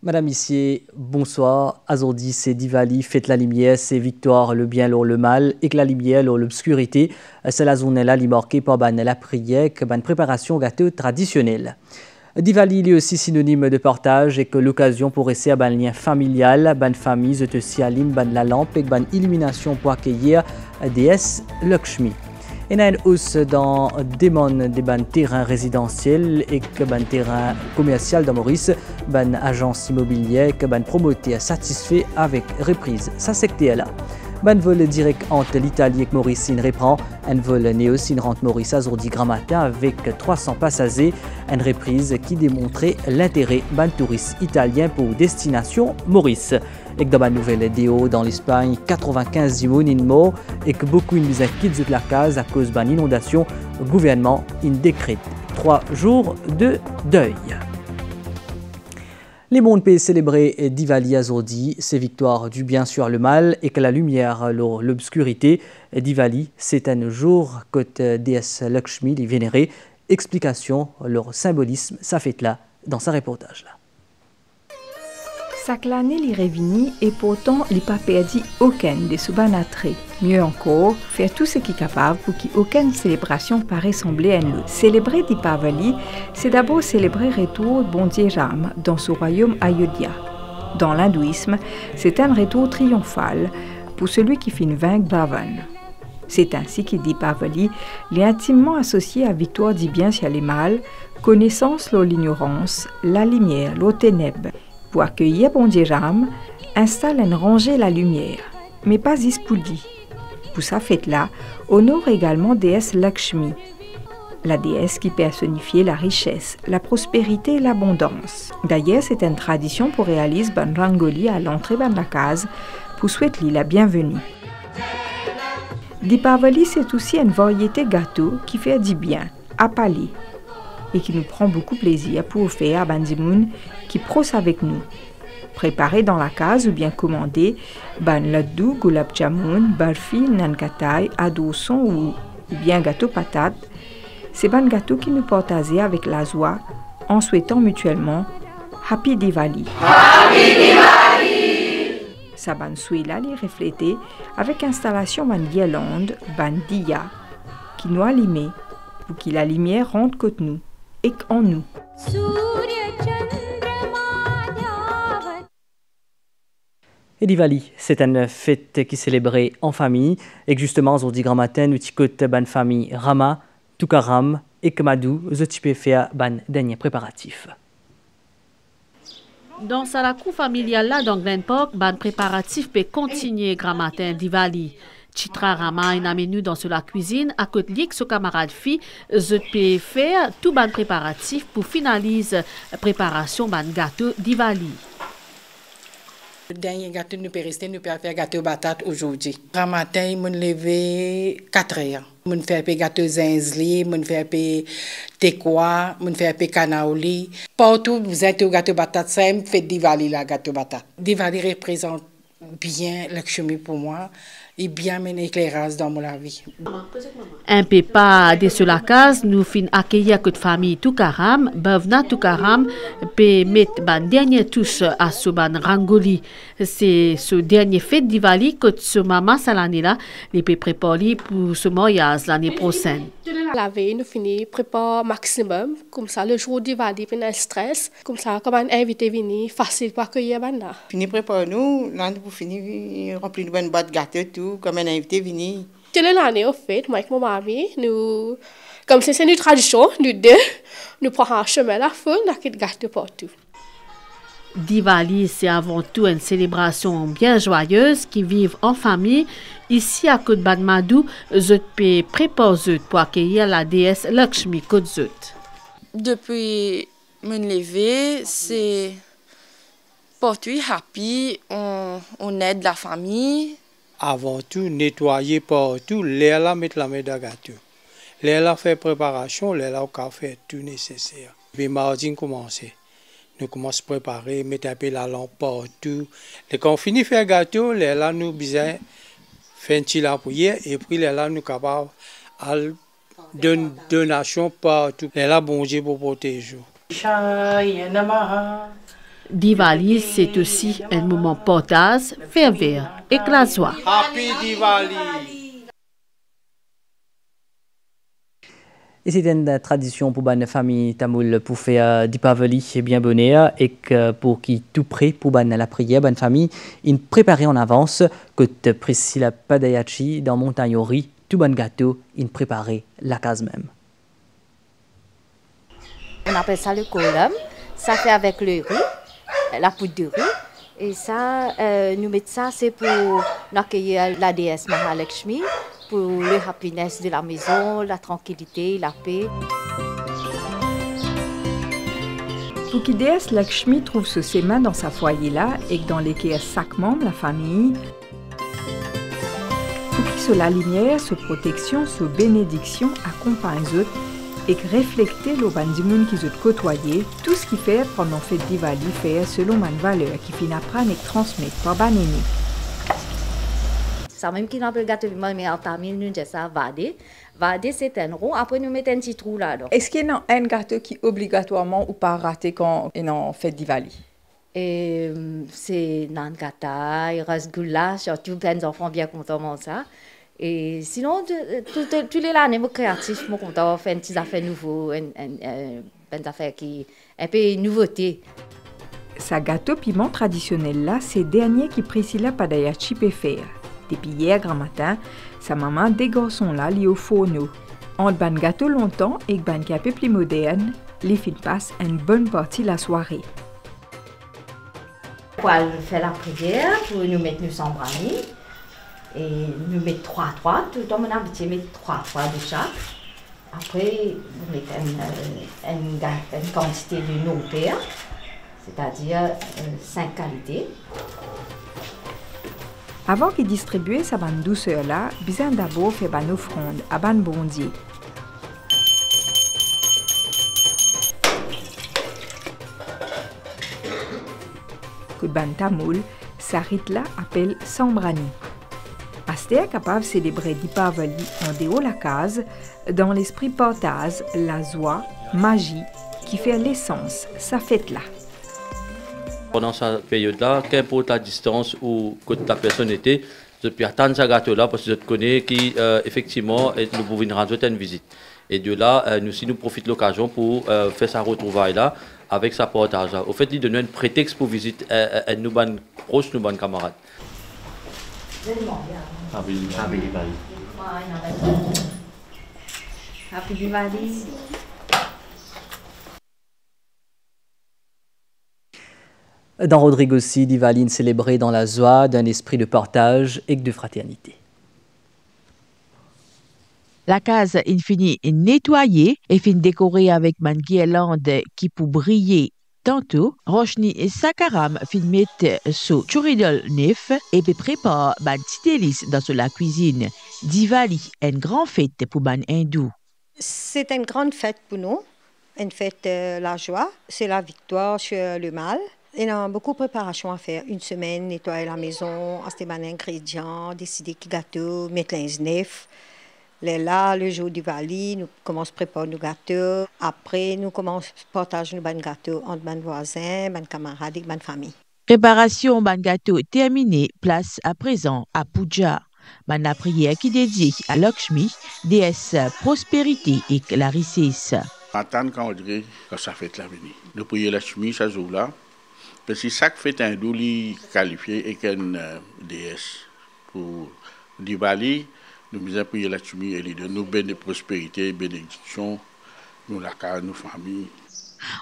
Madame Issier, bonsoir. Aujourd'hui, c'est Diwali, fête la lumière, c'est victoire, le bien lors le mal, et que la lumière lors l'obscurité. C'est la journée-là, marquée par la prière, que préparation gâteau traditionnelle. Diwali est aussi synonyme de partage et que l'occasion pour rester à un lien familial, une famille, je te sialim, la lampe et une illumination pour accueillir déesse Lakshmi. Il y a une hausse dans des terrains résidentiels et que des terrains commerciaux dans Maurice, des agences immobilières que des promoteurs satisfaits avec reprise. Ça secteur là. Un vol direct entre l'Italie et Maurice reprend. Un vol néo rentre Maurice aujourd'hui grand matin avec 300 passagers. Une reprise qui démontrait l'intérêt des touristes italiens pour destination Maurice. Et que dans la nouvelle vidéo dans l'Espagne, 95 personnes morts et que beaucoup de musique quittent la case à cause d'une inondation. Le gouvernement décrète 3 jours de deuil. Les mondes peuvent célébrer Diwali aujourd'hui, c'est victoire du bien sur le mal et que la lumière l'obscurité. Diwali, c'est un jour que déesse Lakshmi est vénérée. Explication, leur symbolisme, ça fait là dans sa reportage là. Chaque année, les réunis et pourtant, il n'a pas perdu aucun de ce attrait. Mieux encore, faire tout ce qui est capable pour qu'aucune célébration pas ressembler à une. Célébrer Diwali, c'est d'abord célébrer le retour de bon Dieu Ram dans ce royaume Ayodhya. Dans l'hindouisme, c'est un retour triomphal pour celui qui finit vaincre Bhavan. C'est ainsi que Diwali est intimement associé à victoire du bien sur les mal, connaissance de l'ignorance, la lumière, les ténèbres. Pour accueillir bon Dieu Ram, installe une rangée la lumière, mais pas ispoudi. Pour sa fête-là, honore également déesse Lakshmi, la déesse qui personnifiait la richesse, la prospérité et l'abondance. D'ailleurs, c'est une tradition pour réaliser ban rangoli à l'entrée de la case pour souhaiter la bienvenue. Diwali, c'est aussi une variété gâteau qui fait du bien, à palais, et qui nous prend beaucoup plaisir pour offrir à Bandimoun qui proche avec nous. Préparé dans la case ou bien commandé, ban laddu, gulab jamun, barfi, nankatai, adosson ou bien gâteau patate, c'est ban gâteau qui nous partagent avec la joie en souhaitant mutuellement Happy Diwali. Happy Diwali! Sa ban souhait-là est reflété avec installation ban guirlande, ban diya, qui nous allume pour que la lumière rentre côté nous et en nous. Et Diwali, c'est une fête qui est célébrée en famille. Et justement, aujourd'hui grand matin, nous t'écoutons ban famille Rama, Tukaram et Kamadou, nous peux faire ban dernier préparatif. Dans la cour familiale là, dans Glen Park, ban préparatif peut continuer grand matin Diwali. Chitra Rama est amenu dans la cuisine à côté de son camarade fille. Je peux faire tout ban préparatif pour finaliser la préparation ban gâteau Diwali. Le dernier gâteau nous peut rester, nous peut faire gâteau batate aujourd'hui. Grand matin, nous lever 4 heures. Nous faire gâteau zinzli, nous faire tekwa, nous faire kanaoli. Partout vous êtes au gâteau batate, ça me fait Diwali la gâteau batate. Diwali représente bien Lakshmi pour moi et bien mon éclairage dans mon vie. Un peu pas de la case, nous fin accueillir que de famille Tukaram, bavna Tukaram peut mettre ban dernier touche à ce ban rangoli. C'est ce dernier fête Diwali que ce maman l'année là, les peut préparer pour ce mariage l'année prochaine. La veille, nous finissons préparer maximum, comme ça le jour Diwali, puis un stress, comme ça comme un invité venir facile pour accueillir banda. Fini préparer nous, là pour finir remplir une bonne boîte gâteau tout, comme un invité venir. Toute l'année au fait, moi avec mon mari, nous comme c'est une tradition, nous deux, nous prenons un chemin la feu, nous avons gâteau partout. Diwali, c'est avant tout une célébration bien joyeuse qui vivent en famille. Ici à Côte Badmadou, je peux préparer pour accueillir la déesse Lakshmi Côte. Depuis mon lever, c'est partout happy, on aide la famille. Avant tout, nettoyer partout, là mettre la main dans gâteau. Là fait préparation, là on fait tout nécessaire. Puis mardi commencer. Nous commençons à préparer, mettre un peu la lampe partout. Et quand on finit de faire gâteau, là nous besoin faire un petit lampouille et puis là nous capables de donation partout. Là bon Dieu pour protéger. Diwali, c'est aussi un moment partage, ferveur et la joie. Happy Diwali! Et c'est une tradition pour la famille tamoul pour faire Dipavali bien bonheur et que pour qui tout prêt pour la prière, bonne famille, il préparait en avance que Priscilla Padayachi dans Montagnori, tout bon gâteau, il préparait la case même. On appelle ça le kolam. Ça fait avec le riz, la poudre de riz. Et ça, nous mettons ça, c'est pour accueillir la déesse Mahalakshmi, pour le happiness de la maison, la tranquillité, la paix. Pour que déesse Lakshmi trouve ce sémin dans sa foyer-là et que dans lesquels chaque membre, la famille, pour que ce la lumière, ce protection, ce bénédiction accompagne eux et que refléter le bandimoun qu'ils ont côtoyé, tout ce qui fait pendant fête Diwali fait selon une valeur qui finit apprendre et transmettre par baneni. Ça même qui n'a pas le gâteau, mais en tamil, nous disons ça, vade. Vade, c'est un rond. Après, nous mettons un petit trou là. Est-ce qu'il y a un gâteau qui obligatoirement ou pas raté quand on est en fête Diwali? Et c'est Nankata, et Rasgulla, surtout plein d'enfants bien contents de ça. Et sinon, tous les années, créatifs, je suis content de faire des affaires nouvelles, des affaires qui un peu nouveauté. Sa gâteau piment traditionnel là, c'est dernier qui Priscilla Padayachi peut faire. Depuis hier grand matin, sa maman des garçons là li au fourneau. En ban gâteau longtemps et ban capé plus moderne, les filles passent une bonne partie de la soirée. Pour faire la prière, pour nous mettre nous s'embrasser et nous mettre 3 tout le temps on a habitué mettre 3 de chaque. Après, nous mettons une quantité de nos pères, c'est-à-dire 5 qualités. Avant de distribuer sa bande douceur là, besoin d'abord faire une offrande à ban bondier. Que ban tamoul, sa rite là appelle Sambrani. Asté est capable de célébrer Dipavali en dehors de la case, dans l'esprit partage, la joie, magie, qui fait l'essence, sa fête là. Pendant cette période-là, qu'importe la distance où la personne était, je peux attendre ce gâteau-là parce que je connais qu'effectivement, nous pouvons rendre une visite. Et de là, nous profitons de l'occasion pour faire sa retrouvaille-là avec sa partage. Au fait, il donne un prétexte pour visiter nos proches, nos camarades. Happy Diwali. Happy Diwali. Dans Rodrigo aussi, Diwali célébré dans la joie d'un esprit de partage et de fraternité. La case infinie est nettoyée et fin décorée avec une guirlande qui peut briller tantôt. Rochni et Sakaram fin mettre sur churidol neuf et puis prépare une petite délice dans la cuisine. Diwali est une grande fête pour les hindous. C'est une grande fête pour nous, une fête la joie, c'est la victoire sur le mal. Il y a beaucoup de préparations à faire. Une semaine, nettoyer la maison, acheter des ingrédients, décider qui gâteau, mettre les neufs. Là, le jour du Diwali, nous commençons à préparer nos gâteaux. Après, nous commençons à partager nos gâteaux entre nos voisins, nos camarades et nos familles. Préparation de gâteau terminée, place à présent à Puja. La prière qui dédie à Lakshmi, déesse prospérité et la richesse. Attendre quand on dirait que ça fait la venue. Nous prions Lakshmi ce jour-là. Parce que chaque fête hindoue est qualifiée et une déesse. Pour Diwali, nous avons prié Lakshmi et de nous bénir prospérité, bénédiction, nous la case, nos familles.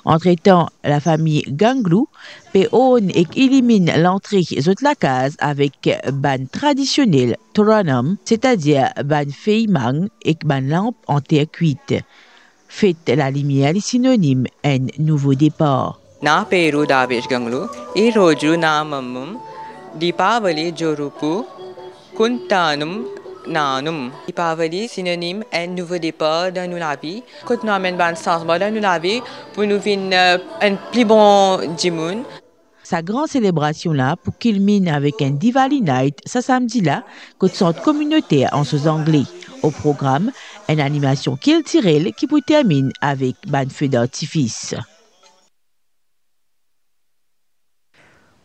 Entre-temps, la famille Ganglou péonne et élimine l'entrée de la case avec ban traditionnel Toranam, c'est-à-dire ban feimang et ban lampe en terre cuite. Fête la lumière est synonyme d'un nouveau départ. నా పేరు దావేష్ గంగులు ఈరోజు నా మమ్మం దీపావళి జరుపు కుంటాను నాను Deepavali synonyme un nouveau départ dans nos vie quand nous amène ban changement dans nos vie pour nous vivre un plus bon dimoun. Sa grande célébration là pour culmine avec un Diwali night ce samedi là que centre communautaire en sous anglais. Au programme une animation culturelle qui peut terminer avec ban feu d'artifice.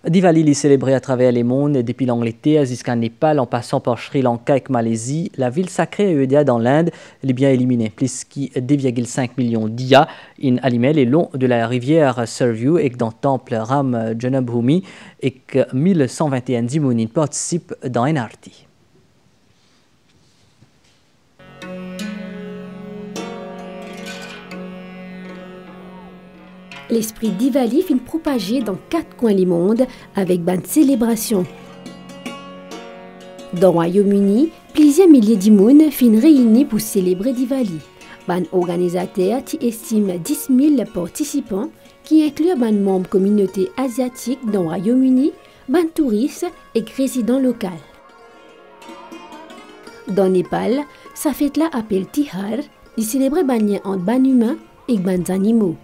Diwali est célébré à travers les mondes, depuis l'Angleterre jusqu'à Népal, en passant par Sri Lanka et Malaisie. La ville sacrée Ayodhya dans l'Inde est bien éliminée. Plus de 2,5 millions d'Ia in aliments le long de la rivière Surview et dans le temple Ram Janabhoomi et que 1121 Dimonin participent dans un arti. L'esprit Diwali fin propagé dans 4 coins du monde avec une célébration. Dans le Royaume-Uni, plusieurs milliers de monde fin réunis pour célébrer Diwali. Un organisateur qui estime 10 000 participants qui inclut un membre communauté asiatique dans le Royaume-Uni, un touristes et résidents locaux. Dans le Népal, sa fête-là appelle Tihar, il célèbre un lien entre ban humains et ban animaux.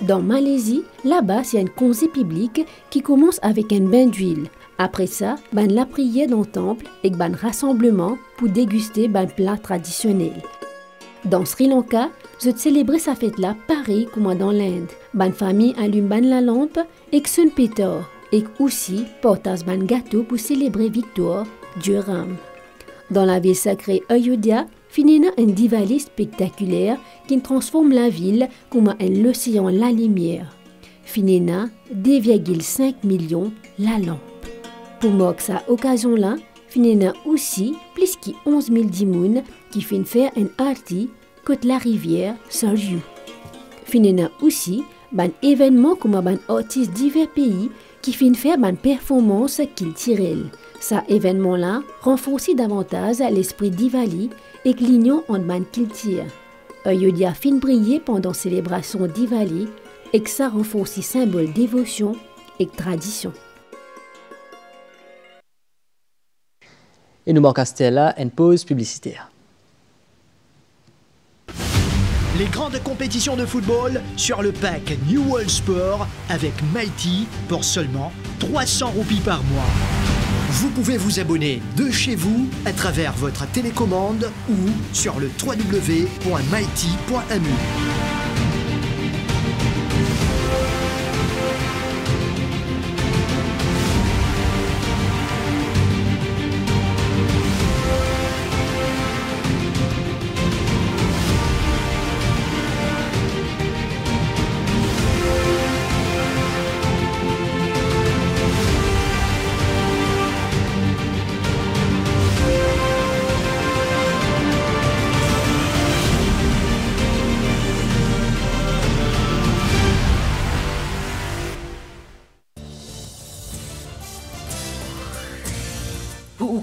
Dans Malaisie, là-bas, c'est un conseil public qui commence avec un bain d'huile. Après ça, la prière dans le temple et un rassemblement pour déguster un plat traditionnel. Dans Sri Lanka, je célèbre sa fête-là pareil comme dans l'Inde. Ban famille allume la lampe et son pétard et aussi porte un gâteau pour célébrer victoire du Ram. Dans la ville sacrée Ayodhya, finira un Diwali spectaculaire qui transforme la ville comme l'océan la lumière. Finira 2,5 millions la lampe. Pour marquer cette occasion-là, finira aussi plus que 11 000 dimoun qui fin faire un arti côté la rivière Surview. Finira aussi un événement comme un artiste divers pays qui fin faire une performance culturelle. Cet événement-là renforce davantage l'esprit Diwali et l'union entre les cultures. Ayodhya fin briller pendant la célébration Diwali et que ça renforce symbole dévotion et tradition. Et nous marquons là une pause publicitaire. Les grandes compétitions de football sur le pack New World Sport avec Mighty pour seulement 300 roupies par mois. Vous pouvez vous abonner de chez vous à travers votre télécommande ou sur le www.mighty.mu.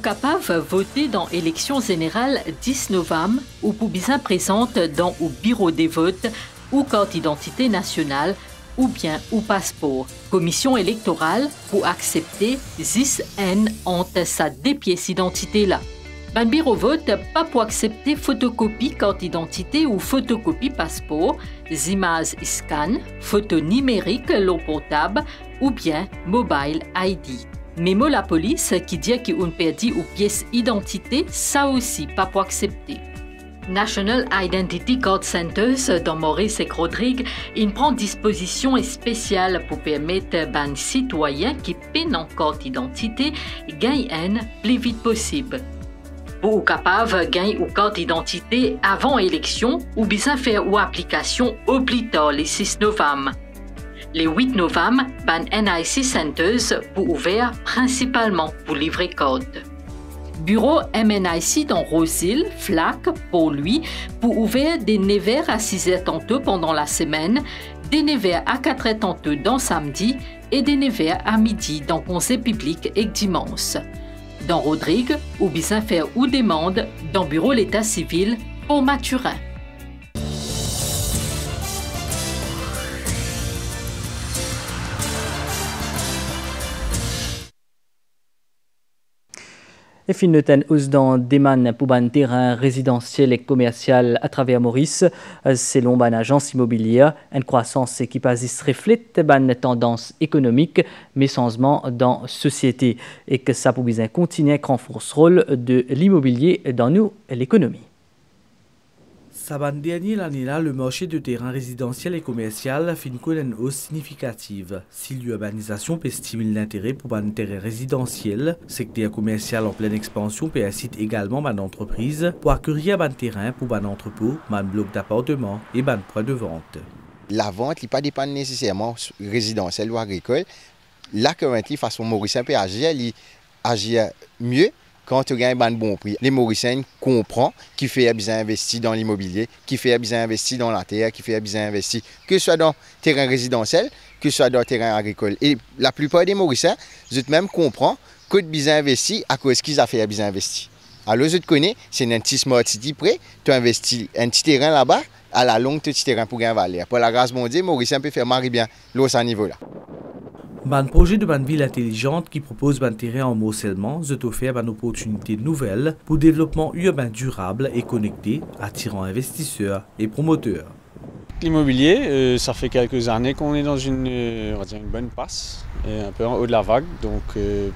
Capable voter dans l'élection générale 10 novembre ou pour bien présente dans le bureau des votes ou carte d'identité nationale ou bien ou passeport. Commission électorale pour accepter 10 N entre sa deux pièces d'identité là. Ben bureau vote pas pour accepter photocopie carte d'identité ou photocopie passeport, images scan, photo numérique l'eau portable ou bien mobile ID. Même la police qui dit qu'on perdu ou pièce d'identité, ça aussi pas pour accepter. National Identity Card Centers dans Maurice et Rodrigue, il prend disposition spéciale pour permettre aux citoyens qui peinent en carte d'identité gagnent plus vite possible. Pour capable gagner ou carte d'identité avant élection ou bien faire ou application au plus tard les 6 novembre. Les 8 novembre, ban NIC Centers pour ouvert principalement pour livrer code. Bureau MNIC dans Rosil, Flac, pour lui, pour ouvrir des 9h à 6h tantôt pendant la semaine, des 9h à 4h tantôt dans samedi et des 9h à midi dans conseil public et dimanche. Dans Rodrigue, ou bien faire ou demande dans Bureau l'État civil pour Mathurin. Et fin noten hausse dans demande pour un terrain résidentiel et commercial à travers Maurice, selon une agence immobilière, une croissance qui passe reflète une tendance économique, mais changement dans la société, et que ça peut bien continuer à renforcer le rôle de l'immobilier dans l'économie. Saban dernier l'année-là, le marché de terrain résidentiel et commercial fin connaît une hausse significative. Si l'urbanisation peut stimuler l'intérêt pour un terrain résidentiel, secteur commercial en pleine expansion peut inciter également une entreprise pour acquérir un terrain pour un entrepôt, un bloc d'appartements et un point de vente. La vente n'est pas dépend nécessairement résidentielle ou agricole. Là, currently, façon mauricien peut agir mieux quand tu gagnes un bon prix. Les Mauriciens comprennent qu'il fait bien investir dans l'immobilier, qu'il fait bien investir dans la terre, qu'il fait bien investir, que ce soit dans le terrain résidentiel, que ce soit dans le terrain agricole. Et la plupart des Mauriciens, même comprennent que de bien investir à cause qu'ils ont fait bien investir. Alors, je te connais, c'est un petit smart city près, tu investis un petit terrain là-bas, à la longue, petit terrain pour gagner valeur. Pour la grâce mondiale, Mauricien peut faire marrer bien l'eau à ce niveau-là. Un projet de ville intelligente qui propose un terrain en morcellement a offert une opportunité nouvelle pour le développement urbain durable et connecté, attirant investisseurs et promoteurs. L'immobilier, ça fait quelques années qu'on est dans une bonne passe, un peu en haut de la vague, donc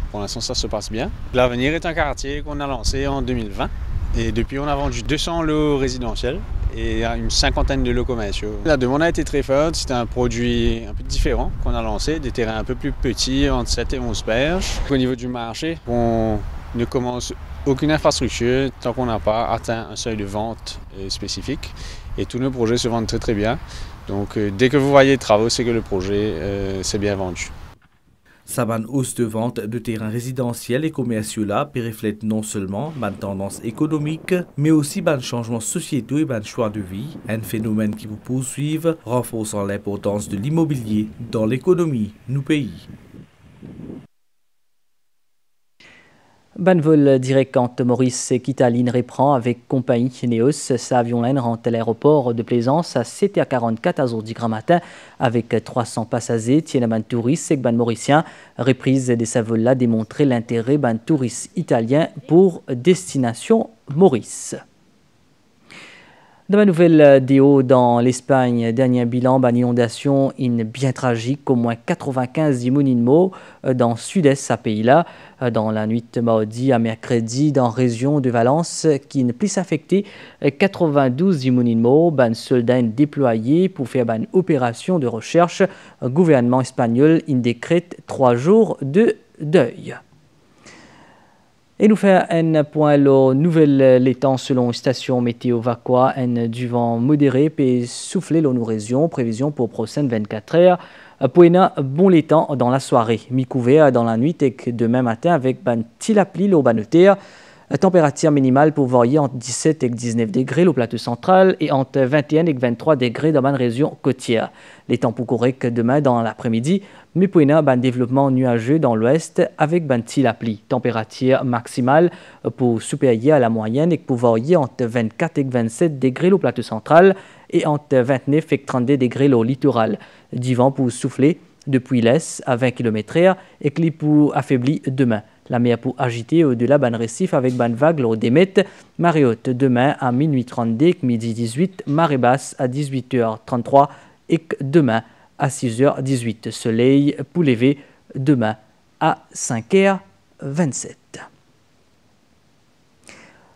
pour l'instant ça se passe bien. L'Avenir est un quartier qu'on a lancé en 2020 et depuis on a vendu 200 lots résidentiels et une cinquantaine de lots commerciaux. La demande a été très forte, c'était un produit un peu différent qu'on a lancé, des terrains un peu plus petits, entre 7 et 11 berges. Au niveau du marché, on ne commence aucune infrastructure tant qu'on n'a pas atteint un seuil de vente spécifique et tous nos projets se vendent très très bien. Donc dès que vous voyez les travaux, c'est que le projet s'est bien vendu. Sa hausse de vente de terrains résidentiels et commerciaux là reflète non seulement une tendance économique, mais aussi un changement sociétal et un choix de vie, un phénomène qui vous poursuit, renforçant l'importance de l'immobilier dans l'économie du pays. Ben vol direct quand Maurice quitte la ligne reprend avec compagnie Neos. Sa avion laine rentre à l'aéroport de Plaisance à 7h44 à aujourd'hui grand matin avec 300 passagers. Tienne ban touristes et ban mauricien. Reprise de sa vol là démontrer l'intérêt ban touristes italiens pour destination Maurice. Dans ma nouvelle déo dans l'Espagne, dernier bilan, ban inondation bien tragique, au moins 95 immunimaux dans le sud-est de ce pays-là. Dans la nuit de mardi à mercredi, dans la région de Valence, qui ne plus affecté 92 immunimaux, ban soldats déployés pour faire une opération de recherche. Le gouvernement espagnol décrète 3 jours de deuil. Et nous faisons un point la nouvelle les temps selon station météo Vaqua, un du vent modéré peut souffler dans nos régions, prévision pour prochaines 24 heures. Pour bon les temps dans la soirée, mi-couvert dans la nuit et demain matin avec ban tilapli l'urbanitaire. Température minimale pour varier entre 17 et 19 degrés au plateau central et entre 21 et 23 degrés dans la région côtière. Les temps pour correct demain dans l'après-midi, mais pour un développement nuageux dans l'ouest avec ban tilapli. Température maximale pour supérieure à la moyenne et pour varier entre 24 et 27 degrés au plateau central et entre 29 et 32 degrés au littoral. Du vent pour souffler depuis l'est à 20 km/h et qui pour affaiblir demain. La mer pour agiter au-delà ban récif avec ban vague au démet. Marée haute demain à minuit 32, midi 18, marée basse à 18h33 et demain à 6h18. Soleil pour lever demain à 5h27.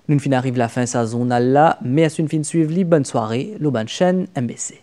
Nous arrivons à la fin de sa zone là, mais à une fin de suivre, bonne soirée, le bonne chaîne MBC.